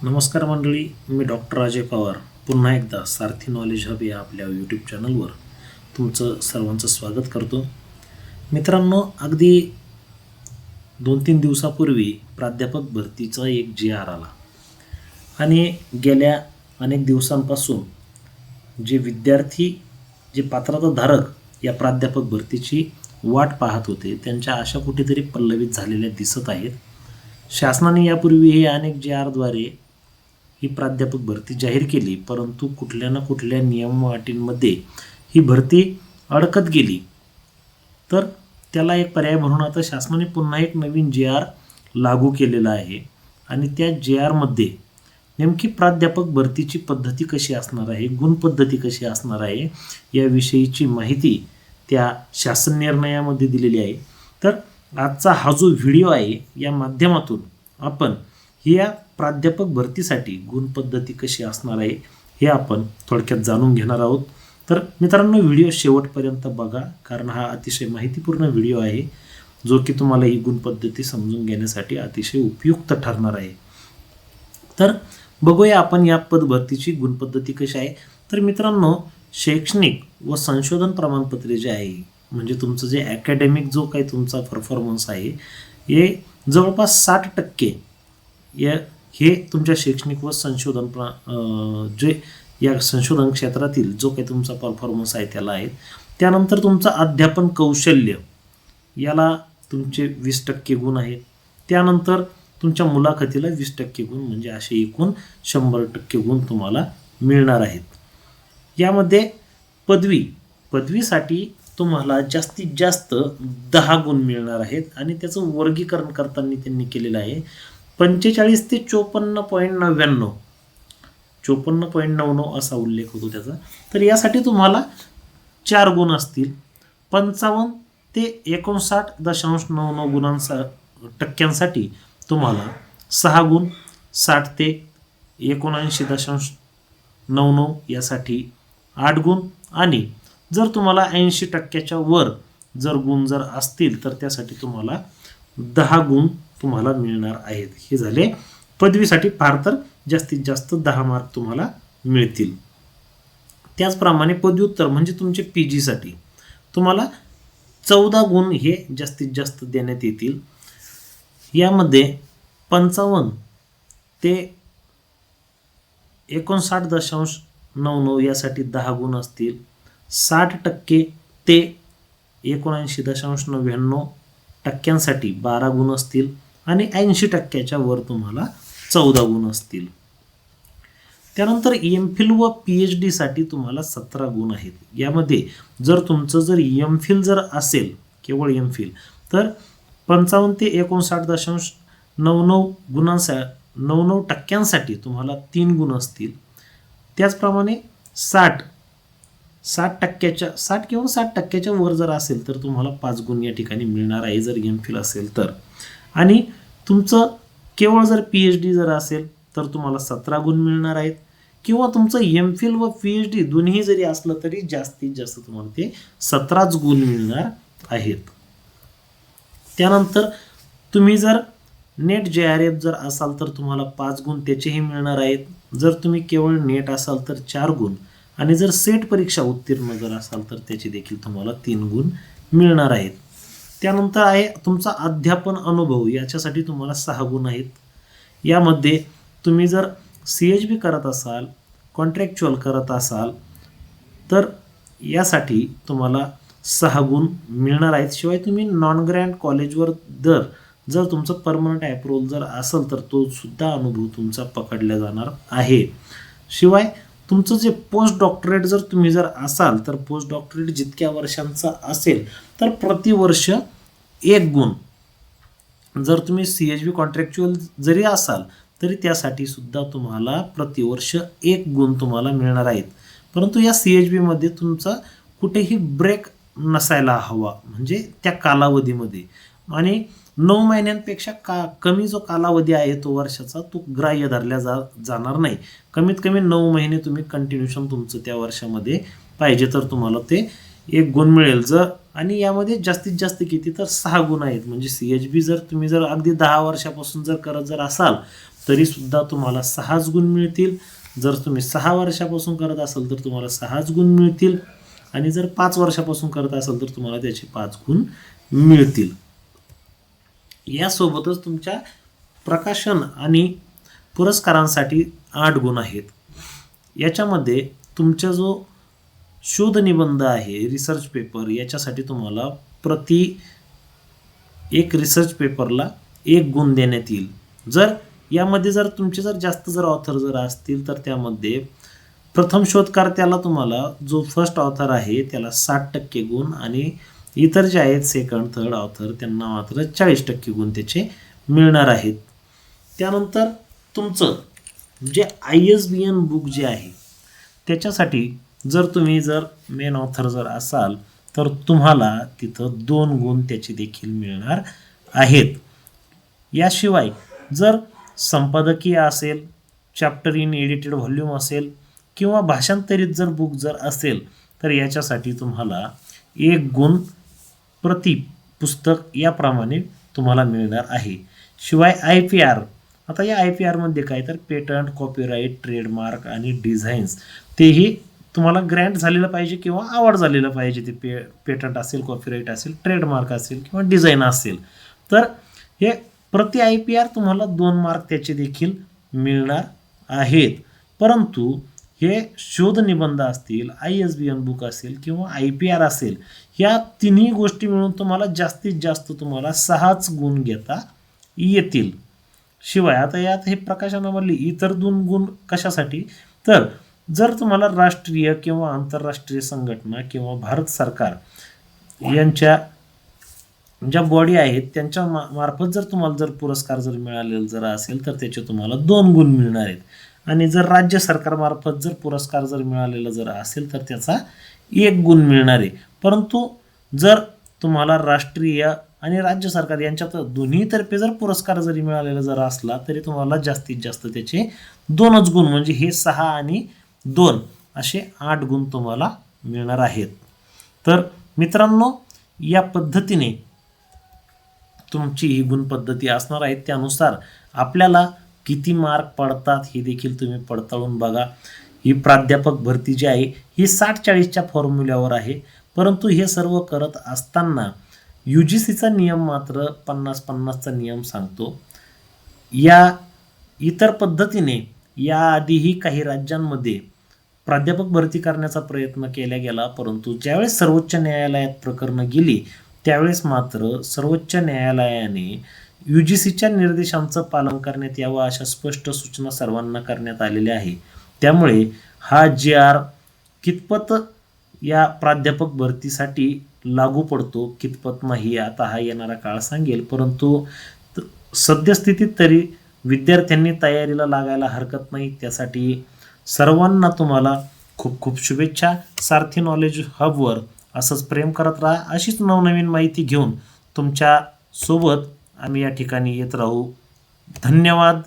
नमस्कार मंडळी, मी डॉक्टर अजय पवार पुन्हा एकदा सारथी नॉलेज हब या आपल्या यूट्यूब चॅनलवर तुमचं सर्वांचं स्वागत करतो. मित्रांनो, अगदी 2-3 दिवसापूर्वी प्राध्यापक भरतीचा एक GR आला आणि गेल्या अनेक दिवसांपासून जे विद्यार्थी, जे पात्रताधारक या प्राध्यापक भरतीची वाट पाहत होते, त्यांच्या आशा कुठेतरी पल्लवित झालेल्या दिसत आहेत. शासनाने यापूर्वी हे अनेक GRद्वारे ही प्राध्यापक भरती जाहीर केली, परंतु कुठल्या ना कुठल्या नियम अटींमध्ये ही भरती अडकत गेली. तर त्याला एक पर्याय म्हणून आता शासनाने पुन्हा एक नवीन GR लागू केलेला आहे आणि त्या GRमध्ये नेमकी प्राध्यापक भरतीची पद्धती कशी असणार आहे, गुणपद्धती कशी असणार आहे याविषयीची माहिती त्या शासन निर्णयामध्ये दिलेली आहे. तर आजचा हा जो व्हिडिओ आहे या माध्यमातून आपण या प्राध्यापक भरतीसाठी गुणपद्धती कशी असणार आहे हे आपण थोडक्यात जाणून घेणार आहोत. तर मित्रांनो, व्हिडिओ शेवटपर्यंत बघा, कारण हा अतिशय माहितीपूर्ण व्हिडिओ आहे जो की तुम्हाला ही गुणपद्धती समजून घेण्यासाठी अतिशय उपयुक्त ठरणार आहे. तर बघूया आपण या पदभरतीची गुणपद्धती कशी आहे. तर मित्रांनो, शैक्षणिक व संशोधन प्रमाणपत्रे जे आहे, म्हणजे तुमचं जे अकॅडमिक जो काही तुमचा परफॉर्मन्स आहे, हे जवळपास 60% हे तुमच्या शैक्षणिक व संशोधन जे या संशोधन क्षेत्रातील जो काही तुमचा परफॉर्मन्स आहे त्याला आहे. त्यानंतर तुमचं अध्यापन कौशल्य, याला तुमचे 20% गुण आहेत. त्यानंतर तुमच्या मुलाखतीला 20% गुण, म्हणजे असे एकूण 100% गुण तुम्हाला मिळणार आहेत. यामध्ये पदवीसाठी तुम्हाला जास्तीत जास्त 10 गुण मिळणार आहेत आणि त्याचं वर्गीकरण करताना त्यांनी केलेलं आहे 45 ते 54.99 54.99 असा उल्लेख होतो त्याचा. तर यासाठी तुम्हाला 4 गुण असतील. 55 ते 59.99 टक्क्यांसाठी तुम्हाला 6 गुण. 60 ते 79.99 यासाठी 8 गुण. आणि जर तुम्हाला 80% वर जर गुण जर असतील तर त्यासाठी तुम्हाला 10 गुण तुम्हाला मिळणार आहेत. हे झाले पदवीसाठी. फार तर जास्तीत जास्त 10 मार्क तुम्हाला मिळतील. त्याचप्रमाणे पदव्युत्तर म्हणजे तुमचे PG साठी तुम्हाला 14 गुण हे जास्तीत जास्त देण्यात येतील. यामध्ये 55 ते 59.99 यासाठी 10 गुण असतील. 60% ते 79.99 टक्क्यांसाठी 12 गुण असतील आणि 80% वर तुम्हाला 14 गुण असतील. त्यानंतर MPhil व PhD साठी तुम्हाला 17 गुण आहेत. यामध्ये जर तुमचं जर MPhil जर असेल, केवळ MPhil, तर 55 ते 59.99 टक्क्यांसाठी तुम्हाला 3 गुण असतील. त्याचप्रमाणे 60 किंवा 60% वर जर असेल तर तुम्हाला 5 गुण या ठिकाणी मिळणार आहे जर MPhil असेल तर. आणि तुमचं केवळ जर PhD जर असेल तर तुम्हाला 17 गुण मिळणार आहेत. किंवा तुमचं MPhil व PhD दोन्ही जरी असलं तरी जास्तीत जास्त तुम्हाला ते 17 गुण मिळणार आहेत. त्यानंतर तुम्ही जर नेट JRF जर असाल तर तुम्हाला 5 गुण त्याचेही मिळणार आहेत. जर तुम्ही केवळ नेट असाल तर 4 गुण. आणि जर सेट परीक्षा उत्तीर्ण जर असाल तर त्याचे देखील तुम्हाला 3 गुण मिळणार आहेत. त्यानंतर आहे तुमचा अध्यापन अनुभव, याच्यासाठी तुम्हाला 6 गुण आहेत. यामध्ये तुम्ही जर CHB करत असाल, कॉन्ट्रॅक्च्युअल करत असाल तर यासाठी तुम्हाला 6 गुण मिळणार आहेत. शिवाय तुम्ही नॉन ग्रँट कॉलेजवर जर तुमचं परमनंट अप्रूव्हल जर असेल तर तो सुद्धा अनुभव तुमचा पकडला जाणार आहे. शिवाय तुमचं जे पोस्ट डॉक्टरेट जर तुम्ही जर असाल तर पोस्ट डॉक्टरेट जितक्या वर्षांचा असेल तर प्रतिवर्ष 1 गुण. जर तुम्ही CHB कॉन्ट्रॅक्च्युअल जरी असाल तरी त्यासाठी सुद्धा तुम्हाला प्रतिवर्ष 1 गुण तुम्हाला मिळणार आहेत. परंतु या CHB मध्ये तुमचा कुठेही ब्रेक नसायला हवा, म्हणजे त्या कालावधीमध्ये. आणि 9 महिन्यांपेक्षा कमी जो कालावधी आहे तो वर्षाचा, तो ग्राह्य धरला जाणार नाही. कमीत कमी 9 महिने तुम्ही कंटिन्युएशन तुमचं त्या वर्षामध्ये पाहिजे तर तुम्हाला ते 1 गुण मिळेल. आणि यामध्ये जास्तीत जास्त किती तर 6 गुण आहेत. म्हणजे CHB जर तुम्ही जर अगदी 10 वर्षापासून जर करत जर असाल तरीसुद्धा तुम्हाला 6च गुण मिळतील. जर तुम्ही 6 वर्षापासून करत असाल तर तुम्हाला 6च गुण मिळतील आणि जर 5 वर्षापासून करत असाल तर तुम्हाला त्याचे 5 गुण मिळतील. यासोबतच तुमच्या प्रकाशन आणि पुरस्कारांसाठी 8 गुण आहेत. याच्यामध्ये तुमचा जो शोध निबंध आहे, रिसर्च पेपर, याच्यासाठी तुम्हाला प्रति एक रिसर्च पेपरला 1 गुण देण्यात येईल. जर यामध्ये जर तुमचे जास्त ऑथर जर असतील तर त्यामध्ये प्रथम शोधकर्त्याला तुम्हाला जो फर्स्ट ऑथर आहे त्याला 60% गुण आणि इतर जे आहेत सेकंड थर्ड ऑथर त्यांना मात्र 40% गुण त्याचे मिळणार आहेत. त्यानंतर तुमचं जे ISBN बुक जे आहे त्याच्यासाठी जर तुम्ही मेन ऑथर जर असाल तर तुम्हाला तिथं 2 गुण त्याचे देखील मिळणार आहेत. याशिवाय जर संपादकीय असेल, चॅप्टर इन एडिटेड व्हॉल्यूम असेल किंवा भाषांतरित जर बुक जर असेल तर याच्यासाठी तुम्हाला 1 गुण प्रति पुस्तक याप्रमाणे तुम्हाला मिळणार आहे. शिवाय IPR, आता या IPR मध्ये काय तर पेटंट, कॉपीराईट, ट्रेडमार्क आणि डिझाईन्स तेही तुम्हाला ग्रँट झालेलं पाहिजे किंवा अवॉर्ड झालेलं पाहिजे. ते पेटंट असेल, कॉपीराईट असेल, ट्रेडमार्क असेल किंवा डिझाईन असेल तर हे प्रति IPR तुम्हाला 2 मार्क त्याचे देखील मिळणार आहेत. परंतु हे शोध निबंध असतील, ISBN बुक असेल किंवा IPR असेल, या तिन्ही गोष्टी मिळून तुम्हाला जास्तीत जास्त तुम्हाला 6च गुण घेता येतील. शिवाय आता यात हे प्रकाशनामधले इतर 2 गुण कशासाठी, तर जर तुम्हाला राष्ट्रीय किंवा आंतरराष्ट्रीय संघटना किंवा भारत सरकार यांच्या ज्या बॉडी आहेत त्यांच्या मार्फत जर तुम्हाला पुरस्कार मिळालेला असेल तर त्याचे तुम्हाला 2 गुण मिळणार आहेत. आणि जर राज्य सरकारमार्फत पुरस्कार मिळालेला असेल तर त्याचा 1 गुण मिळणार आहे. परंतु जर तुम्हाला राष्ट्रीय आणि राज्य सरकार यांच्यात दोन्हीतर्फे पुरस्कार मिळालेला असला तरी तुम्हाला जास्तीत जास्त त्याचे 2च गुण म्हणजे हे 6 आणि 2 असे 8 गुण तुम्हाला मिळणार आहेत. तर मित्रांनो, या पद्धतीने तुमची ही गुण पद्धती असणार आहे. त्यानुसार आपल्याला किती मार्क पडतात हे देखील तुम्ही पडताळून बघा. ही प्राध्यापक भरती जी आहे ही 60-40च्या फॉर्म्युल्यावर आहे. परंतु हे सर्व करत असताना UGCचा नियम मात्र 50-50चा नियम सांगतो. या इतर पद्धतीने याआधीही काही राज्यांमध्ये प्राध्यापक भरती करण्याचा प्रयत्न केला गेला, परंतु ज्यावेळेस सर्वोच्च न्यायालयात प्रकरणं गेली त्यावेळेस मात्र सर्वोच्च न्यायालयाने UGCच्या निर्देशांचं पालन करण्यात यावं अशा स्पष्ट सूचना सर्वांना करण्यात आलेल्या आहे. त्यामुळे हा JR कितपत या प्राध्यापक भरतीसाठी लागू पडतो कितपत नाही आता हा येणारा काळ सांगेल. परंतु सद्यस्थितीत तरी विद्यार्थ्यांनी तयारीला लागायला हरकत नाही. त्यासाठी सर्वांना तुम्हाला खूप खूप शुभेच्छा. सारथी नॉलेज हबवर असंच प्रेम करत राहा. अशीच नवनवीन माहिती घेऊन तुमच्या सोबत आम्ही या ठिकाणी येत राहू. धन्यवाद.